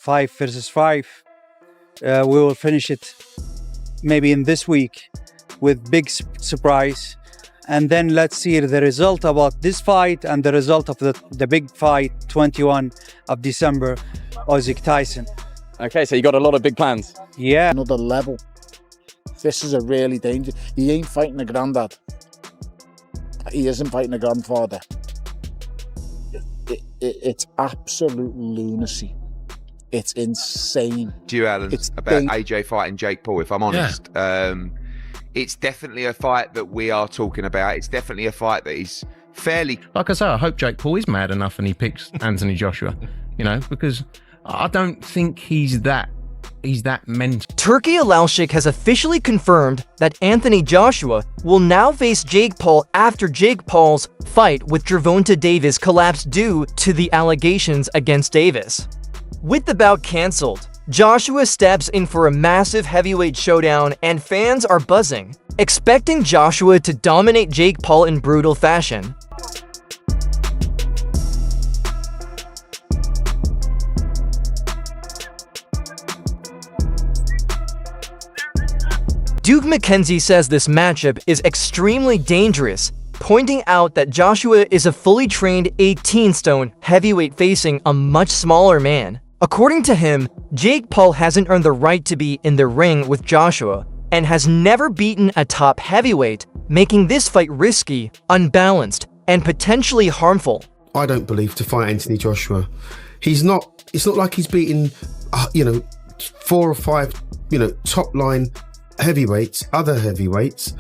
5 versus 5. We will finish it maybe in this week with big surprise. And then let's see the result about this fight and the result of the big fight, 21 of December, Usyk Tyson. Okay, so you got a lot of big plans. Yeah. Another level. This is a really dangerous. He ain't fighting a granddad. He isn't fighting a grandfather. It's absolute lunacy. It's insane. Alan, about AJ fighting Jake Paul, if I'm honest. Yeah. It's definitely a fight that we are talking about. It's definitely a fight that is fairly... Like I say, I hope Jake Paul is mad enough and he picks Anthony Joshua, you know, because I don't think he's that mental. Turki Alalshikh has officially confirmed that Anthony Joshua will now face Jake Paul after Jake Paul's fight with Gervonta Davis collapsed due to the allegations against Davis. With the bout cancelled, Joshua steps in for a massive heavyweight showdown and fans are buzzing, expecting Joshua to dominate Jake Paul in brutal fashion. Duke McKenzie says this matchup is extremely dangerous, pointing out that Joshua is a fully trained 18-stone heavyweight facing a much smaller man. According to him, Jake Paul hasn't earned the right to be in the ring with Joshua and has never beaten a top heavyweight, making this fight risky, unbalanced, and potentially harmful. I don't believe to fight Anthony Joshua. It's not like he's beaten, 4 or 5, top line heavyweights, other heavyweights.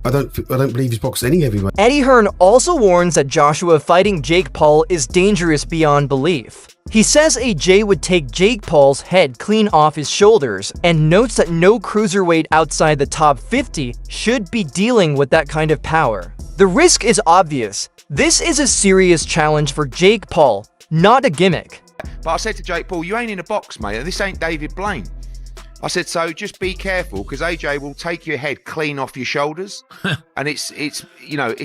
I don't believe he's boxed any heavyweight. Eddie Hearn also warns that Joshua fighting Jake Paul is dangerous beyond belief. He says AJ would take Jake Paul's head clean off his shoulders and notes that no cruiserweight outside the top 50 should be dealing with that kind of power. The risk is obvious. This is a serious challenge for Jake Paul, not a gimmick. But I said to Jake Paul, you ain't in a box, mate. This ain't David Blaine. I said, so just be careful because AJ will take your head clean off your shoulders and it's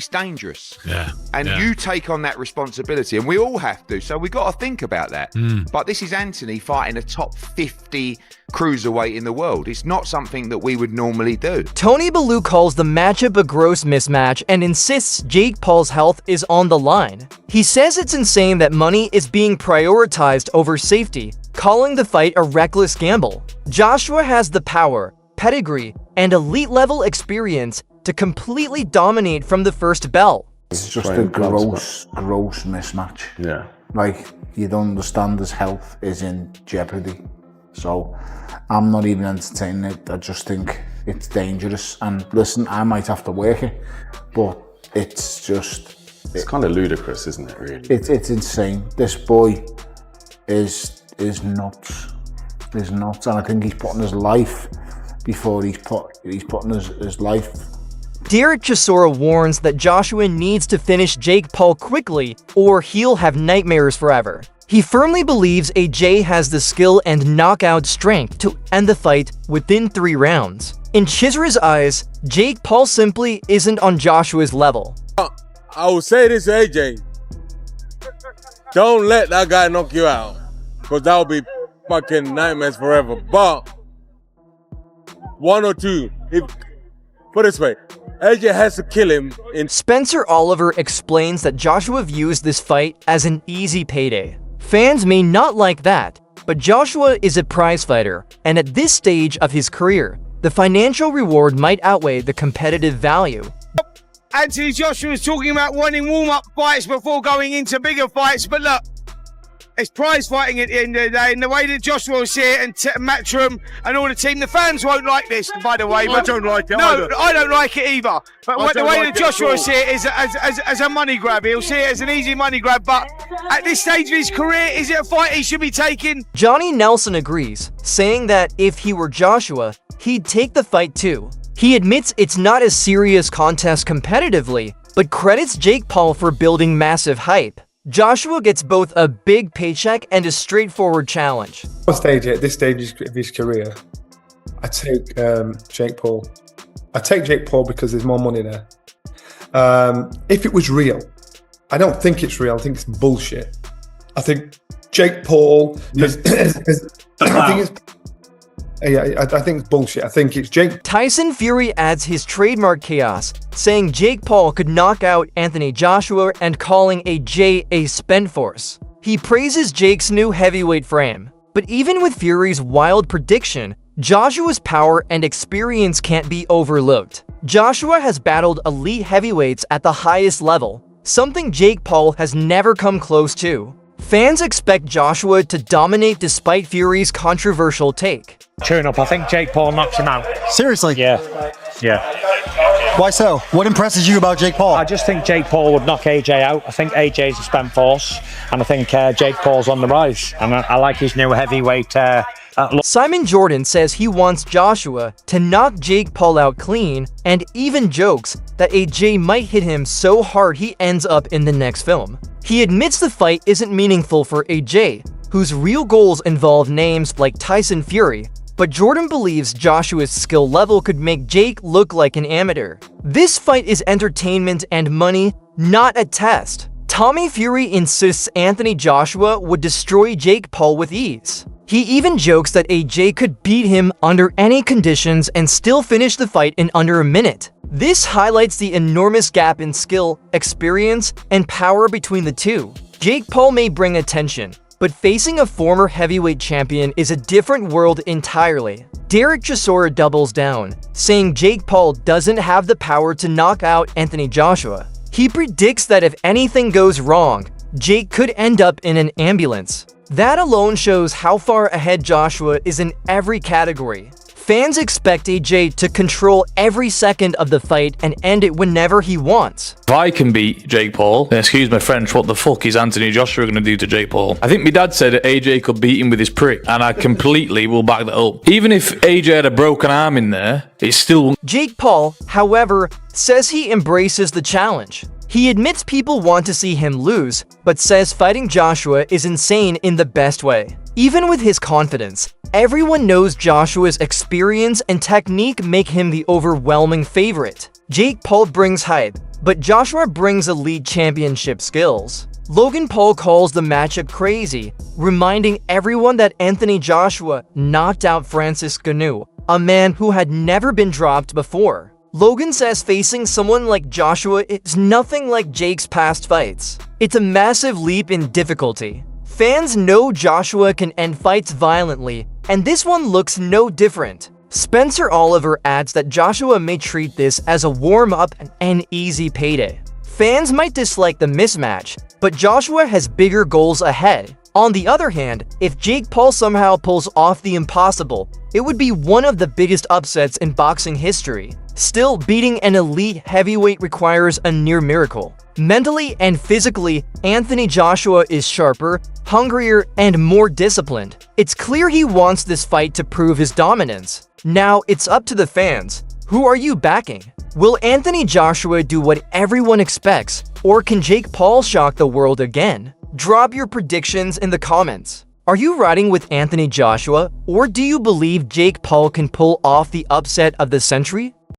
dangerous. Yeah. And you take on that responsibility and we all have to. So we got to think about that. But this is Anthony fighting a top 50 cruiserweight in the world. It's not something that we would normally do. Tony Bellew calls the matchup a gross mismatch and insists Jake Paul's health is on the line. He says it's insane that money is being prioritized over safety, calling the fight a reckless gamble. Joshua has the power, pedigree, and elite-level experience to completely dominate from the first bell. It's just a gross mismatch. Yeah. Like, you don't understand his health is in jeopardy. So, I'm not even entertaining it. I just think it's dangerous. And listen, I might have to work it, but it's just... It's kind of ludicrous, isn't it, really? It's insane. This boy is nuts. Is nuts, and I think he's putting his life before he's putting his life. Derek Chisora warns that Joshua needs to finish Jake Paul quickly or he'll have nightmares forever. He firmly believes AJ has the skill and knockout strength to end the fight within 3 rounds. In Chisora's eyes, Jake Paul simply isn't on Joshua's level. I will say this to AJ, don't let that guy knock you out, because that will be fucking nightmares forever. But 1 or 2, put it this way, AJ has to kill him. Spencer Oliver explains that Joshua views this fight as an easy payday. Fans may not like that, but Joshua is a prize fighter, and at this stage of his career, the financial reward might outweigh the competitive value. Anthony Joshua is talking about wanting warm-up fights before going into bigger fights, but look, it's prize fighting at the end of the day, and the way that Joshua will see it, and Matchroom and all the team, the fans won't like this, by the way. I don't like it No, either. I don't like it either. But the way like that Joshua will see it is as a money grab. He'll see it as an easy money grab, but at this stage of his career, is it a fight he should be taking? Johnny Nelson agrees, saying that if he were Joshua, he'd take the fight too. He admits it's not a serious contest competitively, but credits Jake Paul for building massive hype. Joshua gets both a big paycheck and a straightforward challenge. At this stage of his career, I take Jake Paul. I take Jake Paul because there's more money there. If it was real, I don't think it's real. I think it's bullshit. I think Jake Paul I think it's bullshit. I think it's Jake. Tyson Fury adds his trademark chaos, saying Jake Paul could knock out Anthony Joshua and calling AJ a spent force. He praises Jake's new heavyweight frame. But even with Fury's wild prediction, Joshua's power and experience can't be overlooked. Joshua has battled elite heavyweights at the highest level, something Jake Paul has never come close to. Fans expect Joshua to dominate despite Fury's controversial take. Tune up, I think Jake Paul knocks him out. Seriously? Yeah. Why so? What impresses you about Jake Paul? I just think Jake Paul would knock AJ out. I think AJ's a spent force, and I think Jake Paul's on the rise. And I like his new heavyweight. Simon Jordan says he wants Joshua to knock Jake Paul out clean, and even jokes that AJ might hit him so hard he ends up in the next film. He admits the fight isn't meaningful for AJ, whose real goals involve names like Tyson Fury, but Jordan believes Joshua's skill level could make Jake look like an amateur. This fight is entertainment and money, not a test. Tommy Fury insists Anthony Joshua would destroy Jake Paul with ease. He even jokes that AJ could beat him under any conditions and still finish the fight in under a minute. This highlights the enormous gap in skill, experience, and power between the two. Jake Paul may bring attention, but facing a former heavyweight champion is a different world entirely. Derek Chisora doubles down, saying Jake Paul doesn't have the power to knock out Anthony Joshua. He predicts that if anything goes wrong, Jake could end up in an ambulance. That alone shows how far ahead Joshua is in every category. Fans expect AJ to control every second of the fight and end it whenever he wants. If I can beat Jake Paul, then excuse my French, what the fuck is Anthony Joshua going to do to Jake Paul? I think my dad said that AJ could beat him with his prick, and I completely will back that up. Even if AJ had a broken arm in there, it still... Jake Paul, however, says he embraces the challenge. He admits people want to see him lose, but says fighting Joshua is insane in the best way. Even with his confidence, everyone knows Joshua's experience and technique make him the overwhelming favorite. Jake Paul brings hype, but Joshua brings elite championship skills. Logan Paul calls the matchup crazy, reminding everyone that Anthony Joshua knocked out Francis Ngannou, a man who had never been dropped before. Logan says facing someone like Joshua is nothing like Jake's past fights. It's a massive leap in difficulty. Fans know Joshua can end fights violently, and this one looks no different. Spencer Oliver adds that Joshua may treat this as a warm-up and an easy payday. Fans might dislike the mismatch, but Joshua has bigger goals ahead. On the other hand, if Jake Paul somehow pulls off the impossible, it would be one of the biggest upsets in boxing history. Still, beating an elite heavyweight requires a near miracle. Mentally and physically, Anthony Joshua is sharper, hungrier, and more disciplined. It's clear he wants this fight to prove his dominance. Now, it's up to the fans. Who are you backing? Will Anthony Joshua do what everyone expects, or can Jake Paul shock the world again? Drop your predictions in the comments. Are you riding with Anthony Joshua, or do you believe Jake Paul can pull off the upset of the century?